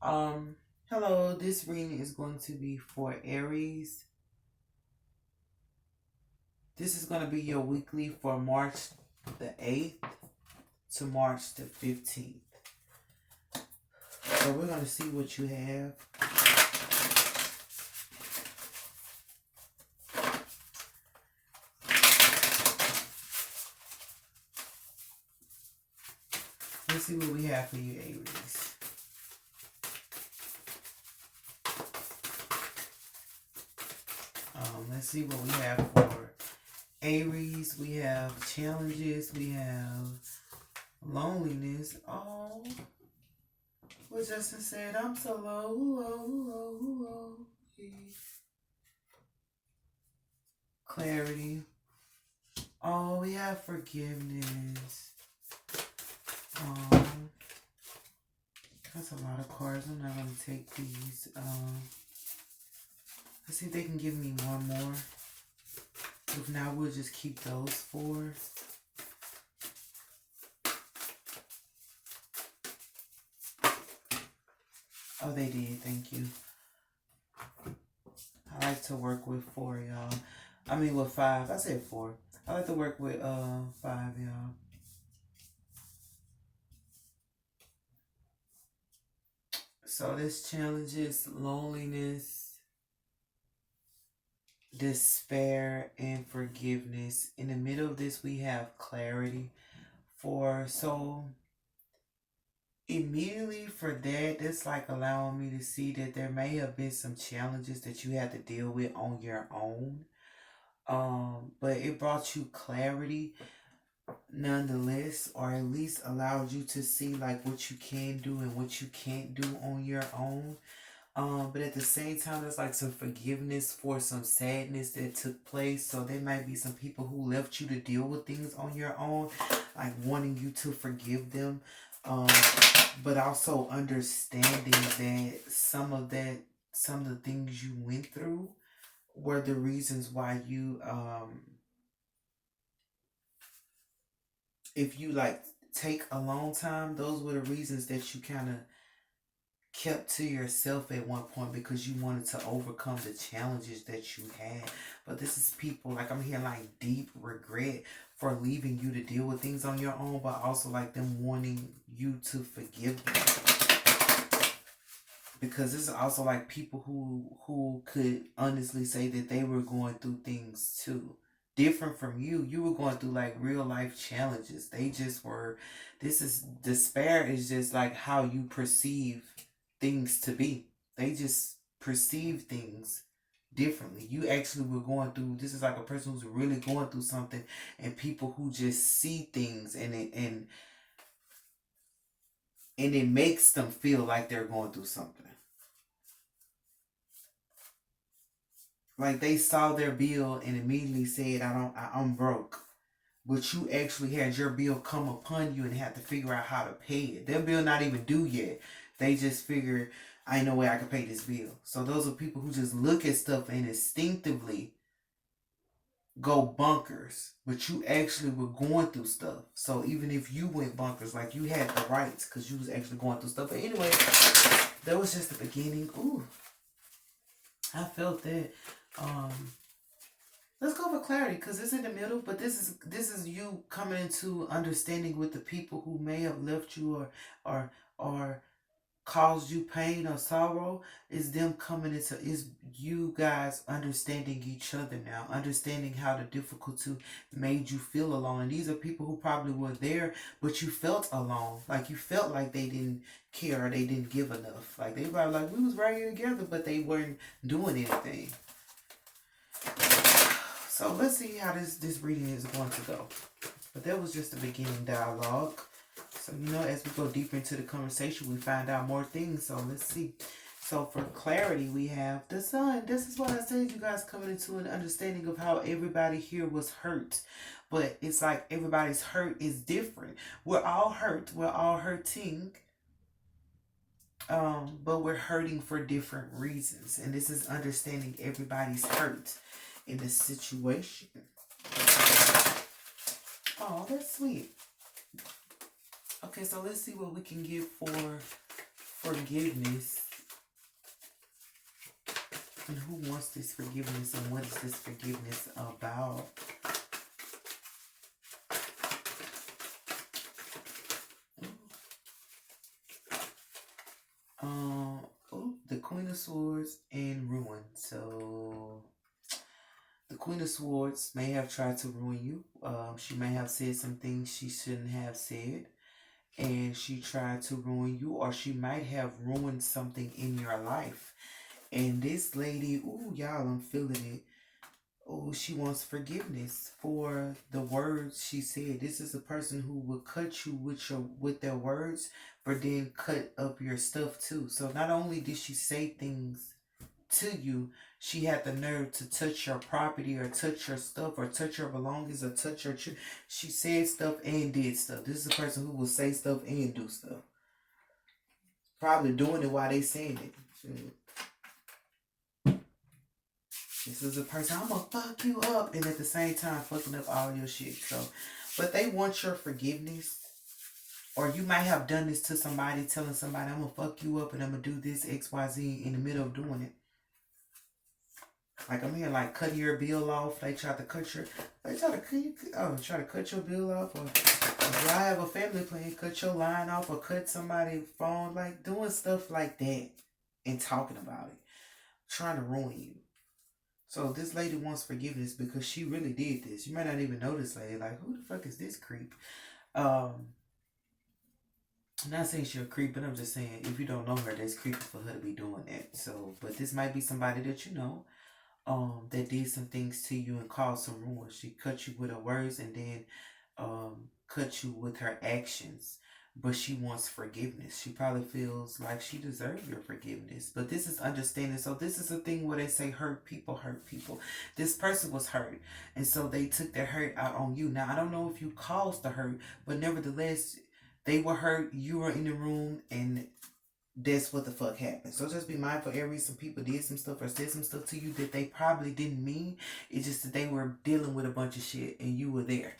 Hello, this reading is going to be for Aries. This is going to be your weekly for March the 8th to March the 15th. So we're going to see what you have. Let's see what we have for you, Aries. Let's see what we have for Aries. We have challenges. We have loneliness. Oh, what Justin said, I'm so low, low, low, low. Clarity. Oh, we have forgiveness. That's a lot of cards. I'm not going to take these. Let's see if they can give me one more. If not, we'll just keep those four. Oh, they did. Thank you. I like to work with four, y'all. I mean, with five. I said four. I like to work with five, y'all. So this challenges loneliness, despair, and forgiveness. In the middle of this, we have clarity. So immediately for that, that's like allowing me to see that there may have been some challenges that you had to deal with on your own. But it brought you clarity nonetheless, or at least allowed you to see like what you can do and what you can't do on your own. But at the same time, there's like some forgiveness for some sadness that took place. So there might be some people who left you to deal with things on your own, like wanting you to forgive them. But also understanding that some of the things you went through were the reasons why you if you like take a long time, those were the reasons that you kind of kept to yourself at one point because you wanted to overcome the challenges that you had. But this is people, like I'm hearing like deep regret for leaving you to deal with things on your own, but also like them wanting you to forgive them. Because this is also like people who could honestly say that they were going through things too. Different from you. You were going through like real life challenges. They just were, despair is just like how you perceive things to be. They just perceive things differently. You actually were going through, this is like a person who's really going through something, and people who just see things and it makes them feel like they're going through something. Like they saw their bill and immediately said, I'm broke. But you actually had your bill come upon you and had to figure out how to pay it. Their bill not even due yet. They just figure, I ain't no way I can pay this bill. So those are people who just look at stuff and instinctively go bonkers. But you actually were going through stuff. So even if you went bonkers, like you had the rights because you was actually going through stuff. But anyway, that was just the beginning. Ooh, I felt that. Let's go for clarity because it's in the middle, but this is you coming into understanding with the people who may have left you or caused you pain or sorrow. Is them coming into, is you guys understanding each other now, understanding how the difficulty made you feel alone. And these are people who probably were there, but you felt alone, like you felt like they didn't care or they didn't give enough. Like they probably like we was right here together, but they weren't doing anything. So let's see how this reading is going to go. But that was just the beginning dialogue. So, as we go deeper into the conversation, we find out more things. So let's see. So for clarity, we have the sun. This is what I said, you guys coming into an understanding of how everybody here was hurt. But it's like everybody's hurt is different. We're all hurt. We're all hurting. But we're hurting for different reasons. And this is understanding everybody's hurt in this situation. Oh, that's sweet. Okay, so let's see what we can get for forgiveness. And who wants this forgiveness and what is this forgiveness about? The Queen of Swords and Ruin. So the Queen of Swords may have tried to ruin you. She may have said some things she shouldn't have said, and she tried to ruin you, or she might have ruined something in your life. And this lady, ooh, y'all, I'm feeling it. Oh, she wants forgiveness for the words she said. This is a person who will cut you with their words, but then cut up your stuff too. So not only did she say things to you, she had the nerve to touch your property or touch your stuff or touch your belongings or touch your she said stuff and did stuff. This is a person who will say stuff and do stuff. Probably doing it while they saying it. Shit. This is a person, I'm gonna fuck you up, and at the same time fucking up all your shit. So, but they want your forgiveness. Or you might have done this to somebody, telling somebody, I'm gonna fuck you up and I'm gonna do this XYZ in the middle of doing it. Like I'm here, like cutting your bill off. They try to cut your, try to cut your bill off, or if I have a family plan, cut your line off, or cut somebody's phone, like doing stuff like that and talking about it, trying to ruin you. So this lady wants forgiveness because she really did this. You might not even know this lady. Like, who the fuck is this creep? I'm not saying she's a creep, but I'm just saying if you don't know her, that's creepy for her to be doing that. So, but this might be somebody that you know, that did some things to you and caused some ruin. She cut you with her words and then cut you with her actions. But she wants forgiveness. She probably feels like she deserves your forgiveness. But this is understanding. So this is a thing where they say hurt people hurt people. This person was hurt. And so they took their hurt out on you. Now, I don't know if you caused the hurt, but nevertheless, they were hurt. You were in the room and that's what the fuck happened. So just be mindful, Aries. Some people did some stuff or said some stuff to you that they probably didn't mean. It's just that they were dealing with a bunch of shit and you were there.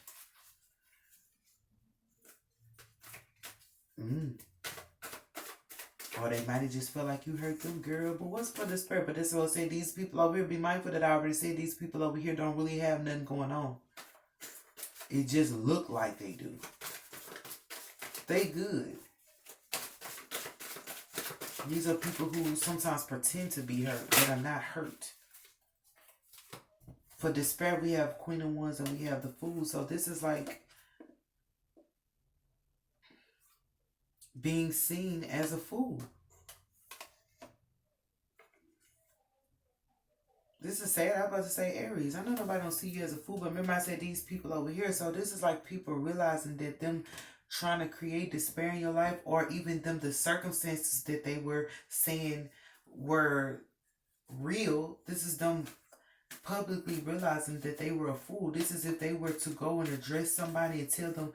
Or they might have just felt like you hurt them, girl. But what's for the spirit? But this will say these people over here, be mindful that I already said these people over here don't really have nothing going on. It just look like they do. They good. These are people who sometimes pretend to be hurt, but are not hurt. For despair, we have Queen of Wands and we have the Fool. So this is like being seen as a fool. This is sad. I was about to say Aries. I know nobody don't see you as a fool, but remember I said these people over here. So this is like people realizing that them trying to create despair in your life, or even them, the circumstances that they were saying were real. This is them publicly realizing that they were a fool. This is if they were to go and address somebody and tell them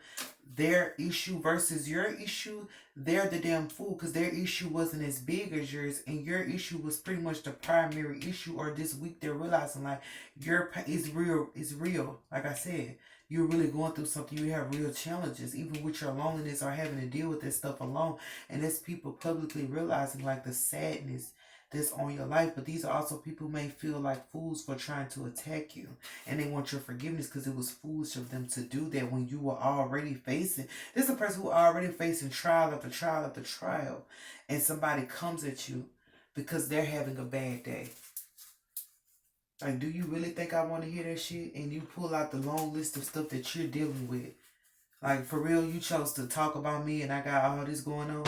their issue versus your issue, they're the damn fool because their issue wasn't as big as yours and your issue was pretty much the primary issue. Or this week they're realizing like your is real. Like I said, you're really going through something. You have real challenges, even with your loneliness or having to deal with this stuff alone. And it's people publicly realizing like the sadness that's on your life. But these are also people who may feel like fools for trying to attack you, and they want your forgiveness because it was foolish of them to do that when you were already facing, this is a person who already facing trial after trial after trial, and somebody comes at you because they're having a bad day. Like, do you really think I want to hear that shit? And you pull out the long list of stuff that you're dealing with. Like, for real, you chose to talk about me and I got all this going on?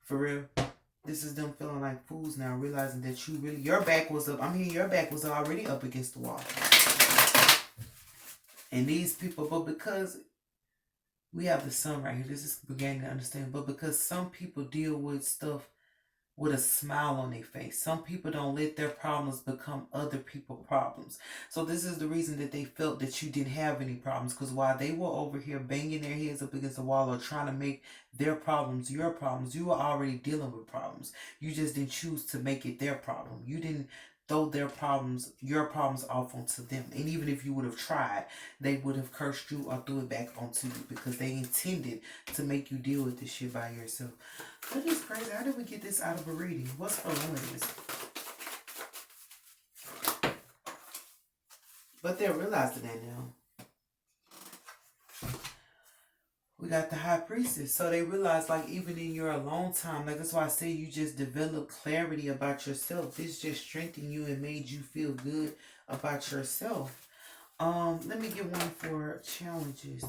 For real? This is them feeling like fools now, realizing that you really, your back was up. I mean, your back was already up against the wall. And these people, but because we have the sun right here, this is beginning to understand, but because some people deal with stuff with a smile on their face. Some people don't let their problems become other people's problems. So this is the reason that they felt that you didn't have any problems, because while they were over here banging their heads up against the wall or trying to make their problems your problems, you were already dealing with problems. You just didn't choose to make it their problem. You didn't throw your problems off onto them. And even if you would have tried, they would have cursed you or threw it back onto you because they intended to make you deal with this shit by yourself. That is crazy. How did we get this out of a reading? What's for loneliness? But they're realizing that now. We got the high priestess. So they realize, like, even in your alone time, like, that's why I say you just develop clarity about yourself. This just strengthened you and made you feel good about yourself. Let me get one for challenges.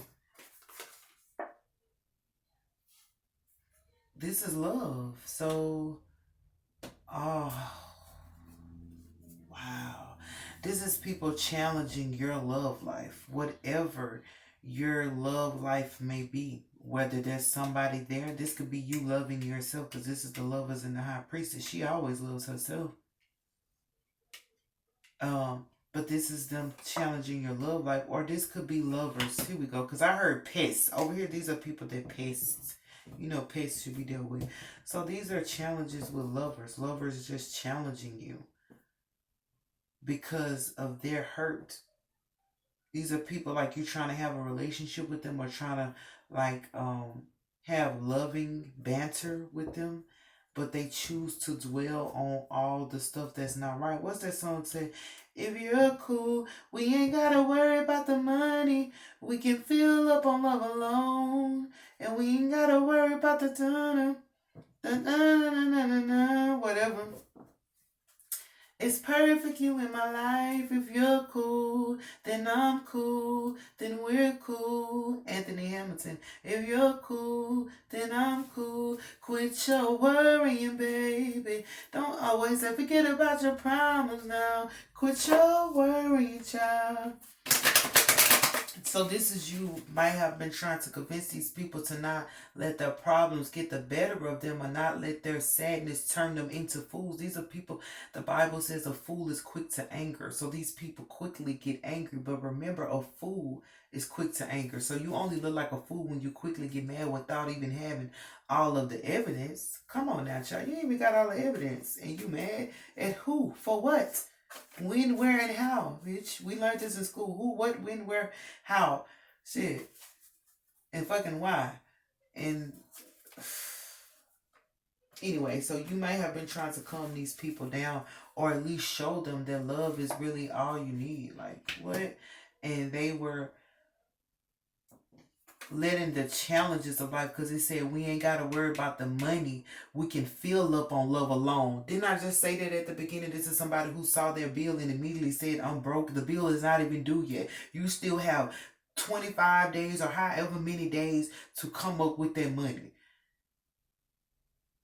This is love. So, oh, wow. This is people challenging your love life, whatever your love life may be. Whether there's somebody there, this could be you loving yourself, because this is the lovers in the high priestess. She always loves herself. But this is them challenging your love life, or this could be lovers. Here we go, because I heard pests over here. These are people that pests. You know, pests should be dealt with. So these are challenges with lovers. Lovers just challenging you because of their hurt. These are people like you trying to have a relationship with them, or trying to like have loving banter with them, but they choose to dwell on all the stuff that's not right. What's that song say? If you're cool, we ain't gotta worry about the money. We can fill up on love alone, and we ain't gotta worry about the whatever. It's perfect, you in my life. If you're cool, then I'm cool, then we're cool. Anthony Hamilton. If you're cool, then I'm cool. Quit your worrying, baby. Don't always forget about your problems now. Quit your worrying, child. So this is you might have been trying to convince these people to not let their problems get the better of them, or not let their sadness turn them into fools. These are people, the Bible says a fool is quick to anger. So these people quickly get angry. But remember, a fool is quick to anger. So you only look like a fool when you quickly get mad without even having all of the evidence. Come on now, child. You ain't even got all the evidence. And you mad at who? For what? When, where, and how, bitch. We learned this in school. Who, what, when, where, how. Shit. And fucking why. And anyway, so you may have been trying to calm these people down, or at least show them that love is really all you need. Like, what? And they were letting the challenges of life, because it said we ain't got to worry about the money. We can fill up on love alone. Didn't I just say that at the beginning? This is somebody who saw their bill and immediately said, I'm broke. The bill is not even due yet. You still have 25 days or however many days to come up with that money.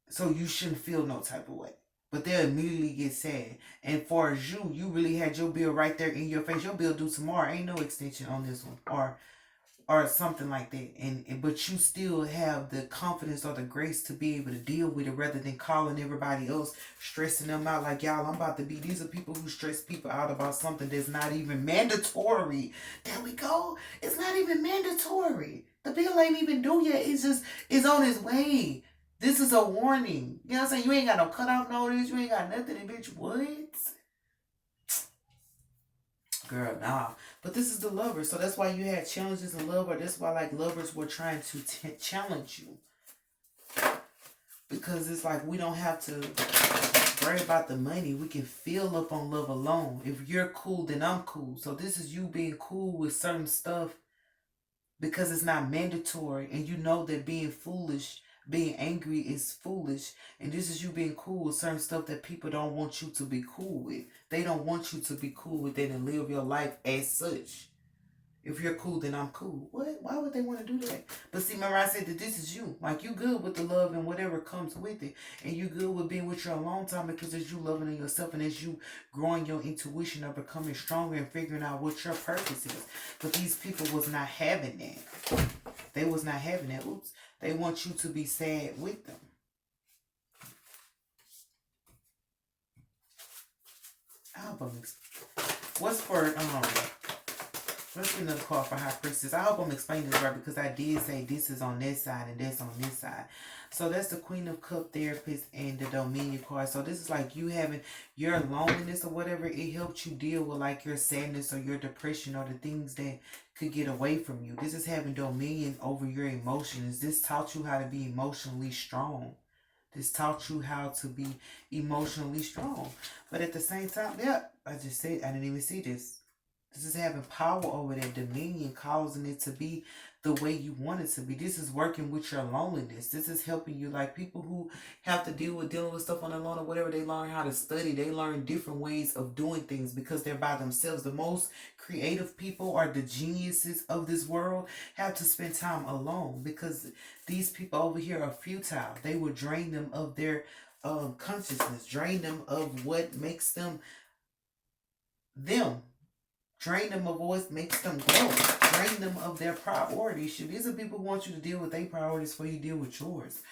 So you shouldn't feel no type of way. But they'll immediately get sad. And for you really had your bill right there in your face. Your bill due tomorrow. Ain't no extension on this one. Or something like that, and but you still have the confidence or the grace to be able to deal with it, rather than calling everybody else, stressing them out like, y'all, I'm about to be. These are people who stress people out about something that's not even mandatory. There we go. It's not even mandatory. The bill ain't even due yet. It's on its way. This is a warning. You know what I'm saying? You ain't got no cutoff notice. You ain't got nothing. And bitch, what? Girl, nah. But this is the lover. So that's why you had challenges in love. Or that's why, like, lovers were trying to challenge you. Because it's like, we don't have to worry about the money. We can fill up on love alone. If you're cool, then I'm cool. So this is you being cool with certain stuff because it's not mandatory. And you know that being foolish, being angry is foolish. And this is you being cool with certain stuff that people don't want you to be cool with. They don't want you to be cool with it and live your life as such. If you're cool, then I'm cool. What? Why would they want to do that? But see, remember I said that this is you. Like, you good with the love and whatever comes with it. And you good with being with you a long time, because it's you loving on yourself, and it's you growing your intuition or becoming stronger and figuring out what your purpose is. But these people was not having that. They was not having that. Oops. They want you to be sad with them. What's for Let's get another card for High Priestess. I hope I'm explaining this right because I did say this is on this side and that's on this side. So that's the Queen of Cup Therapist and the Dominion card. So this is like you having your loneliness or whatever. It helped you deal with like your sadness or your depression or the things that could get away from you. This is having dominion over your emotions. This taught you how to be emotionally strong. This taught you how to be emotionally strong. But at the same time, yeah, I just said, I didn't even see this. This is having power over that dominion, causing it to be the way you want it to be. This is working with your loneliness. This is helping you. Like people who have to dealing with stuff on their own or whatever, they learn how to study. They learn different ways of doing things because they're by themselves. The most creative people or the geniuses of this world have to spend time alone because these people over here are futile. They will drain them of their consciousness, drain them of what makes them them. Drain them of what makes them grow. Drain them of their priorities. These are people who want you to deal with their priorities before you deal with yours.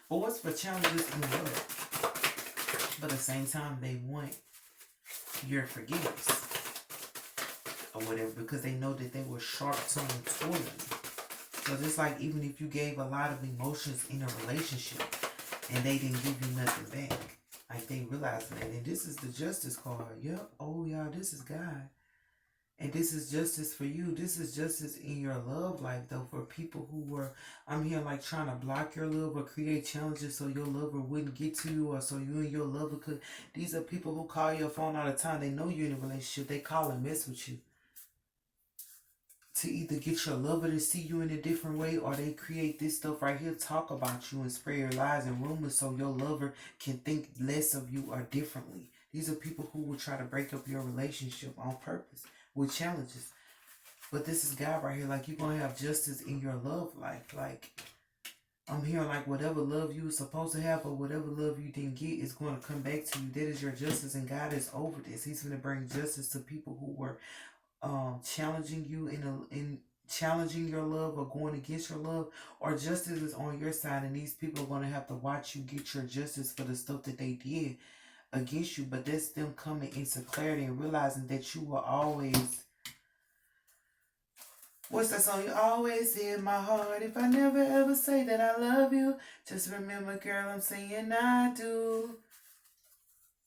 But what's for challenges in love? But at the same time, they want your forgiveness or whatever because they know that they were sharp-tongued toward you. So just like even if you gave a lot of emotions in a relationship and they didn't give you nothing back, like they realize that. And this is the Justice card. Yep. Oh, y'all, this is God. And this is justice for you. This is justice in your love life, though, for people who were, I'm here like trying to block your love or create challenges so your lover wouldn't get to you or so you and your lover could. These are people who call your phone all the time. They know you're in a relationship. They call and mess with you to either get your lover to see you in a different way or they create this stuff right here, talk about you and spread your lies and rumors so your lover can think less of you or differently. These are people who will try to break up your relationship on purpose with challenges. But this is God right here. Like, you're going to have justice in your love life. Like, I'm hearing like whatever love you were supposed to have or whatever love you didn't get is going to come back to you. That is your justice, and God is over this. He's going to bring justice to people who were challenging you in challenging your love or going against your love, or justice is on your side, and these people are going to have to watch you get your justice for the stuff that they did against you. But that's them coming into clarity and realizing that you will always, what's that song? You always in my heart. If I never ever say that I love you, just remember, girl, I'm saying I do.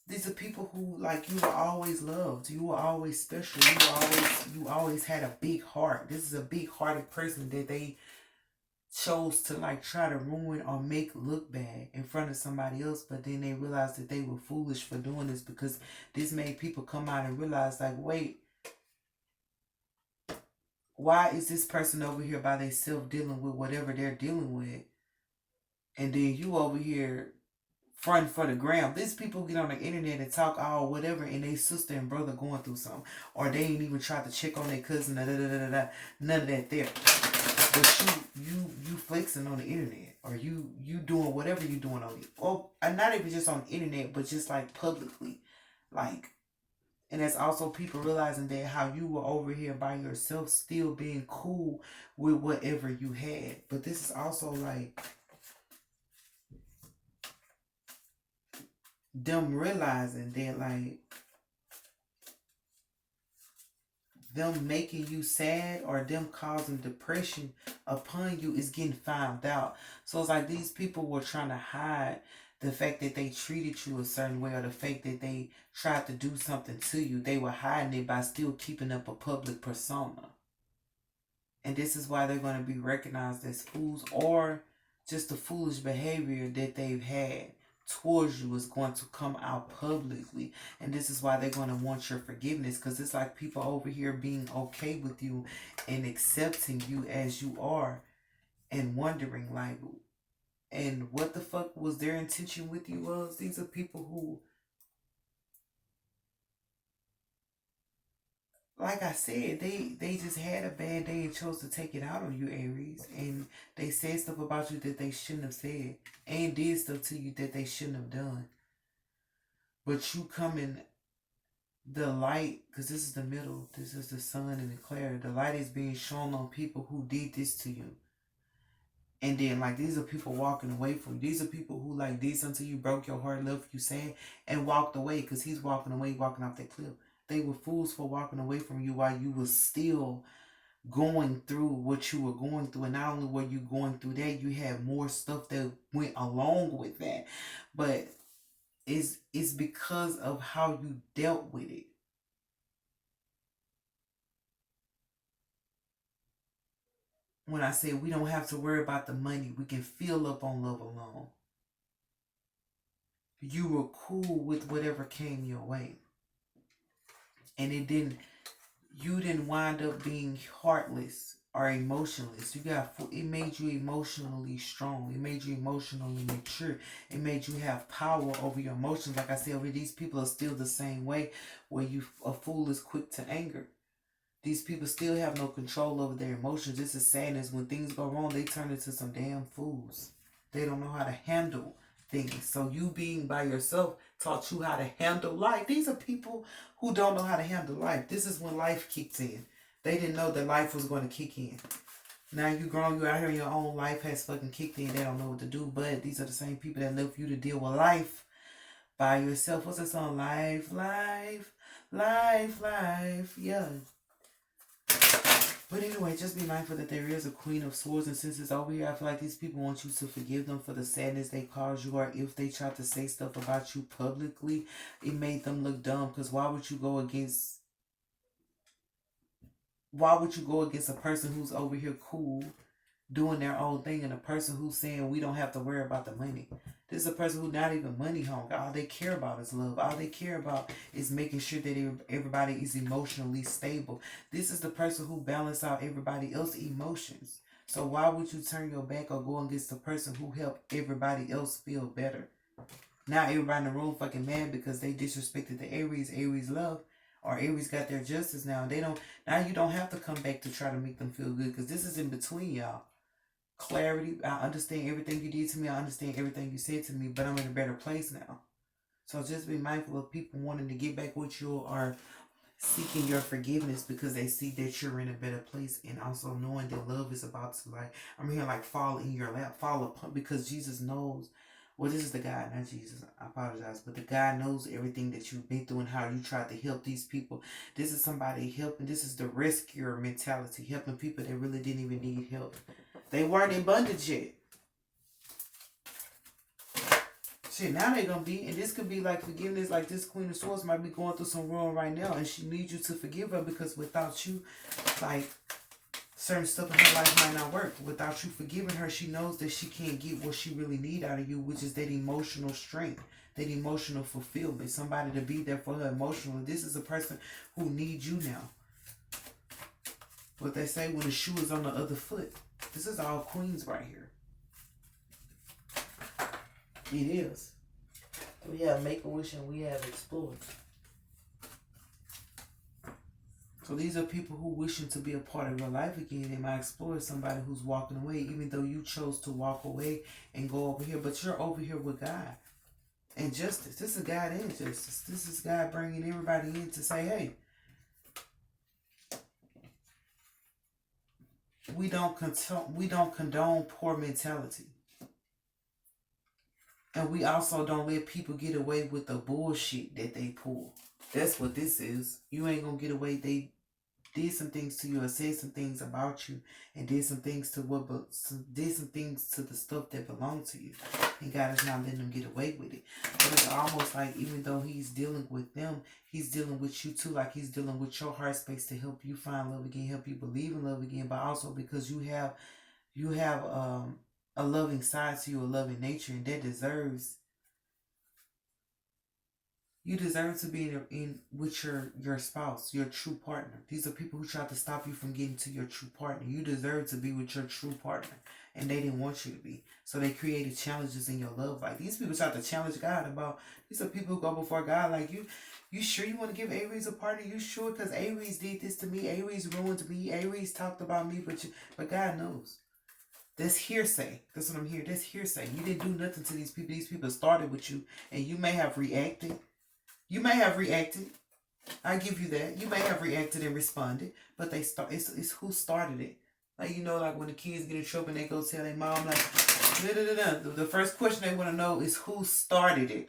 These are people who, like, you were always loved. You were always special. You always had a big heart. This is a big hearted person that they chose to like try to ruin or make look bad in front of somebody else, but then they realized that they were foolish for doing this because this made people come out and realize like, wait, why is this person over here by themselves dealing with whatever they're dealing with, and then you over here fronting for the gram? These people get on the internet and talk all whatever, and they sister and brother going through something, or they ain't even try to check on their cousin, none of that there. But you flexing on the internet, or you doing whatever you doing on it, or not even just on the internet, but just like publicly, like. And that's also people realizing that how you were over here by yourself, still being cool with whatever you had. But this is also like them realizing that like them making you sad or them causing depression upon you is getting found out. So it's like these people were trying to hide the fact that they treated you a certain way or the fact that they tried to do something to you. They were hiding it by still keeping up a public persona. And this is why they're going to be recognized as fools, or just the foolish behavior that they've had towards you is going to come out publicly. And this is why they're going to want your forgiveness, because it's like people over here being okay with you and accepting you as you are and wondering like, and what the fuck was their intention with you was? These are people who, like I said, they just had a bad day and chose to take it out on you, Aries. And they said stuff about you that they shouldn't have said, and did stuff to you that they shouldn't have done. But you coming, the light, because this is the middle, this is the sun and the clear. The light is being shown on people who did this to you. And then, like, these are people walking away from you. These are people who, like, did something to you, broke your heart, left you sad, and walked away because he's walking away, walking off that cliff. They were fools for walking away from you while you were still going through what you were going through. And not only were you going through that, you had more stuff that went along with that. But it's because of how you dealt with it. When I say we don't have to worry about the money, we can fill up on love alone. You were cool with whatever came your way. And you didn't wind up being heartless or emotionless. It made you emotionally strong. It made you emotionally mature. It made you have power over your emotions. Like I said, these people are still the same way, where a fool is quick to anger. These people still have no control over their emotions. This is sadness. When things go wrong, they turn into some damn fools. They don't know how to handle things. So you being by yourself taught you how to handle life. These are people who don't know how to handle life. This is when life kicks in. They didn't know that life was going to kick in. Now you grown, you out here, your own life has fucking kicked in. They don't know what to do. But these are the same people that left you to deal with life by yourself. What's that song? Life, life, life, life. Yeah. But anyway, just be mindful that there is a Queen of Swords, and since it's over here, I feel like these people want you to forgive them for the sadness they caused you, or if they try to say stuff about you publicly, it made them look dumb. Because why would you go against a person who's over here cool, doing their own thing, and a person who's saying we don't have to worry about the money? This is a person who's not even money hungry. All they care about is love. All they care about is making sure that everybody is emotionally stable. This is the person who balances out everybody else's emotions. So why would you turn your back or go against the person who helped everybody else feel better? Now everybody in the room fucking mad because they disrespected the Aries love, or Aries got their justice now. Now you don't have to come back to try to make them feel good, because this is in between y'all. Clarity. I understand everything you did to me. I understand everything you said to me, but I'm in a better place now. So just be mindful of people wanting to get back with you or seeking your forgiveness because they see that you're in a better place, and also knowing that love is about to, like, I'm here, like, fall in your lap, fall upon, because Jesus knows. Well, this is the God, not Jesus. I apologize. But the God knows everything that you've been through and how you tried to help these people. This is somebody helping. This is the rescuer mentality, helping people that really didn't even need help. They weren't in bondage yet. Shit, now they're gonna be, and this could be like forgiveness. Like this Queen of Swords might be going through some wrong right now, and she needs you to forgive her, because without you, like, certain stuff in her life might not work. Without you forgiving her, she knows that she can't get what she really need out of you, which is that emotional strength, that emotional fulfillment, somebody to be there for her emotionally. This is a person who needs you now. What they say, when the shoe is on the other foot. This is all queens right here. It is. We have Make-A-Wish and we have Explore. So these are people who wishing to be a part of your life again. And my Explorer is somebody who's walking away, even though you chose to walk away and go over here. But you're over here with God and justice. This is God and justice. This is God bringing everybody in to say, hey, we don't condone poor mentality. And we also don't let people get away with the bullshit that they pull. That's what this is. You ain't gonna get away. They did some things to you, or said some things about you, and did some things to the stuff that belonged to you. And God is not letting them get away with it. But it's almost like, even though He's dealing with them, He's dealing with you too. Like He's dealing with your heart space to help you find love again, help you believe in love again. But also because you have a loving side to you, a loving nature, and that deserves. You deserve to be in with your spouse, your true partner. These are people who try to stop you from getting to your true partner. You deserve to be with your true partner, and they didn't want you to be. So they created challenges in your love life. These people try to challenge God about. These are people who go before God like you. You sure you want to give Aries a partner? You sure? Because Aries did this to me. Aries ruined me. Aries talked about me, but God knows. That's hearsay. That's what I'm hearing. That's hearsay. You didn't do nothing to these people. These people started with you, and you may have reacted. You may have reacted. I give you that. You may have reacted and responded, but it's who started it. Like, like when the kids get in trouble and they go tell their mom, like, da, da, da, da. The first question they want to know is who started it.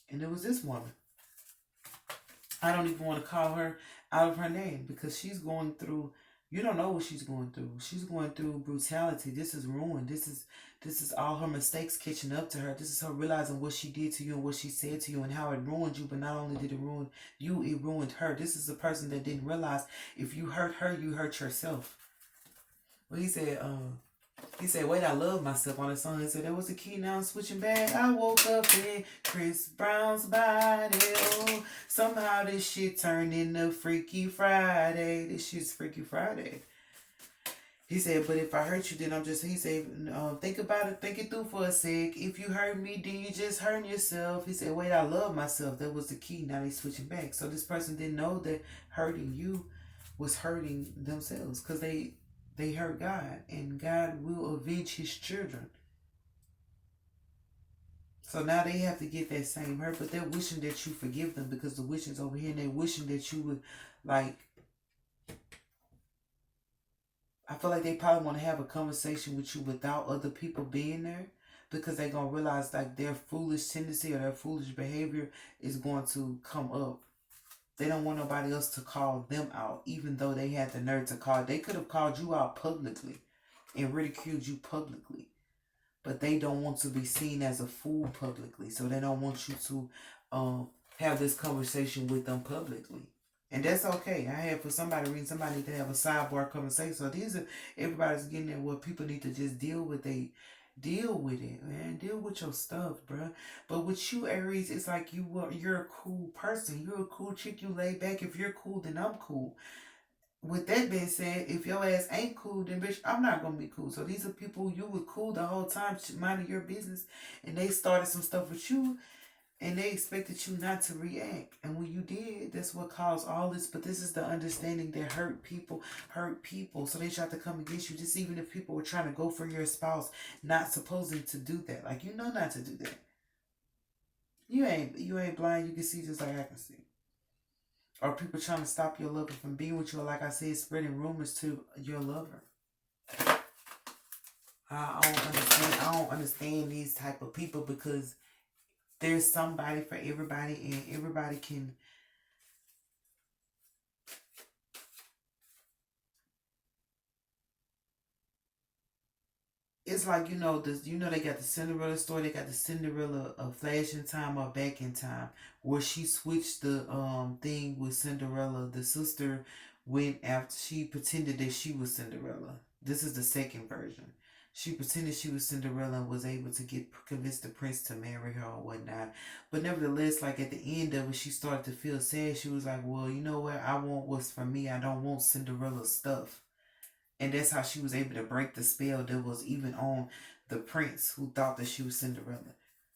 And it was this woman. I don't even want to call her. out of her name because she's going through. You don't know what she's going through. She's going through brutality. This is ruin. This is all her mistakes catching up to her. This is her realizing what she did to you and what she said to you and how it ruined you. But not only did it ruin you, it ruined her. This is a person that didn't realize if you hurt her, you hurt yourself. Well, he said, wait, I love myself on the song. He said, that was the key, now I'm switching back. I woke up in Chris Brown's body. Oh, somehow this shit turned into Freaky Friday. This shit's Freaky Friday. He said, but if I hurt you, then he said, think about it, think it through for a sec. If you hurt me, then you just hurting yourself. He said, wait, I love myself. That was the key. Now they switching back. So this person didn't know that hurting you was hurting themselves because they hurt God, and God will avenge his children. So now they have to get that same hurt, but they're wishing that you forgive them because the wishing's over here, and they're wishing that you would, like, I feel like they probably want to have a conversation with you without other people being there because they're going to realize, like, their foolish tendency or their foolish behavior is going to come up. They don't want nobody else to call them out, even though they had the nerve to call. They could have called you out publicly and ridiculed you publicly. But they don't want to be seen as a fool publicly. So they don't want you to have this conversation with them publicly. And that's okay. I have for somebody reading, somebody need to have a sidebar conversation. So these are, everybody's getting at what people need to just deal with. Deal with it, man. Deal with your stuff, bruh. But with you, Aries, it's like you're a cool person. You're a cool chick. You lay back. If you're cool, then I'm cool. With that being said, if your ass ain't cool, then bitch, I'm not gonna be cool. So these are people you were cool the whole time, minding your business, and they started some stuff with you, and they expected you not to react. And when you did, that's what caused all this. But this is the understanding that hurt people. So they tried to come against you. Just even if people were trying to go for your spouse, not supposing to do that. Like, you know not to do that. You ain't blind. You can see just like I can see. Or people trying to stop your lover from being with you, or like I said, spreading rumors to your lover. I don't understand these type of people because there's somebody for everybody, and everybody can. It's like, they got the Cinderella story. They got the Cinderella Flash in Time or Back in Time, where she switched the thing with Cinderella. The sister went after, she pretended that she was Cinderella. This is the second version. She pretended she was Cinderella and was able to convince the prince to marry her or whatnot. But nevertheless, like at the end of it, she started to feel sad. She was like, well, you know what? I want what's for me. I don't want Cinderella stuff. And that's how she was able to break the spell that was even on the prince who thought that she was Cinderella.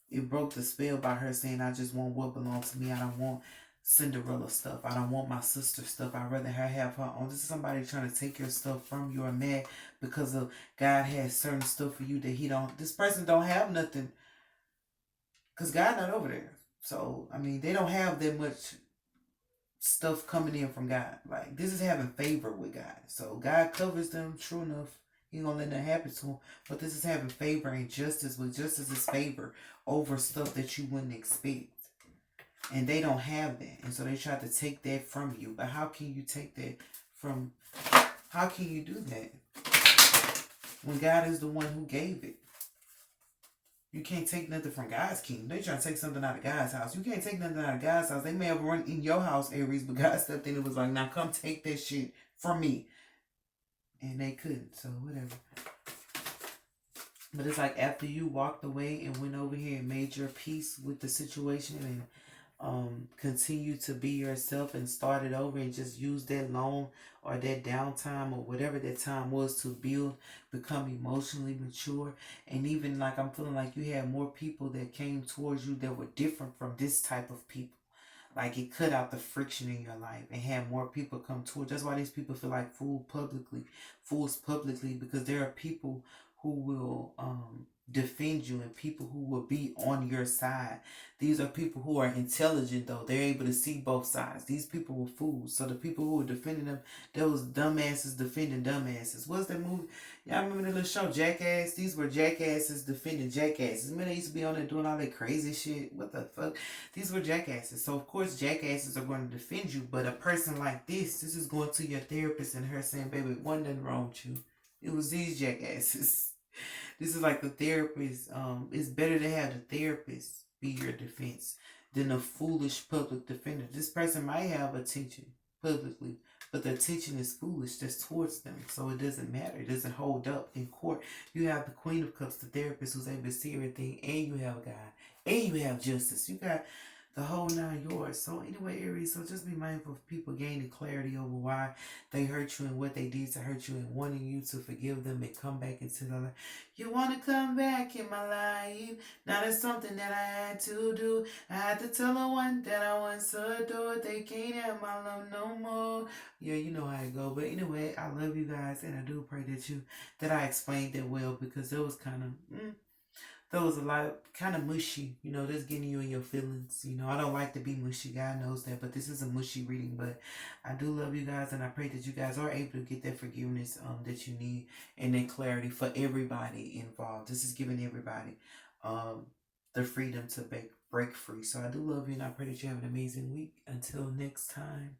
It broke the spell by her saying, I just want what belongs to me. I don't want Cinderella stuff. I don't want my sister stuff. I'd rather her have her own. This is somebody trying to take your stuff from you or mad because of God has certain stuff for you that he don't. This person don't have nothing because God not over there. So, I mean, they don't have that much stuff coming in from God. Like, this is having favor with God. So God covers them, true enough. He gonna let that happen to them. But this is having favor and justice. With justice is favor over stuff that you wouldn't expect. And they don't have that. And so they try to take that from you. But how can you take that from, how can you do that when God is the one who gave it? You can't take nothing from God's kingdom. They trying to take something out of God's house. You can't take nothing out of God's house. They may have run in your house, Aries, but God stepped in and was like, now come take that shit from me. And they couldn't, so whatever. But it's like after you walked away and went over here and made your peace with the situation and continue to be yourself and start it over and just use that loan or that downtime or whatever that time was to build, become emotionally mature. And even like I'm feeling like you had more people that came towards you that were different from this type of people. Like it cut out the friction in your life and had more people come towards. That's why these people feel like fools publicly, because there are people who will defend you and people who will be on your side. These are people who are intelligent, though. They're able to see both sides. These people were fools. So the people who were defending them, those dumbasses defending dumbasses. What's that movie? Y'all remember the little show Jackass? These were jackasses defending jackasses. Man, they used to be on there doing all that crazy shit. What the fuck? These were jackasses. So of course jackasses are going to defend you, but a person like this is going to your therapist and her saying, baby, one nothing wrong with you. It was these jackasses. This is like the therapist. It's better to have the therapist be your defense than a foolish public defender. This person might have attention publicly, but the attention is foolish just towards them. So it doesn't matter. It doesn't hold up in court. You have the Queen of Cups, the therapist who's able to see everything, and you have God, and you have justice. You got the whole nine yards. So anyway, Aries, so just be mindful of people gaining clarity over why they hurt you and what they did to hurt you and wanting you to forgive them and come back into the life. You want to come back in my life. Now that's something that I had to do. I had to tell the one that I once adored. They can't have my love no more. Yeah, you know how it go. But anyway, I love you guys and I do pray that I explained that well, because it was kind of that was a lot kind of mushy, that's getting you in your feelings. I don't like to be mushy, God knows that, but this is a mushy reading. But I do love you guys, and I pray that you guys are able to get that forgiveness that you need, and that clarity for everybody involved. This is giving everybody the freedom to break free. So I do love you, and I pray that you have an amazing week. Until next time.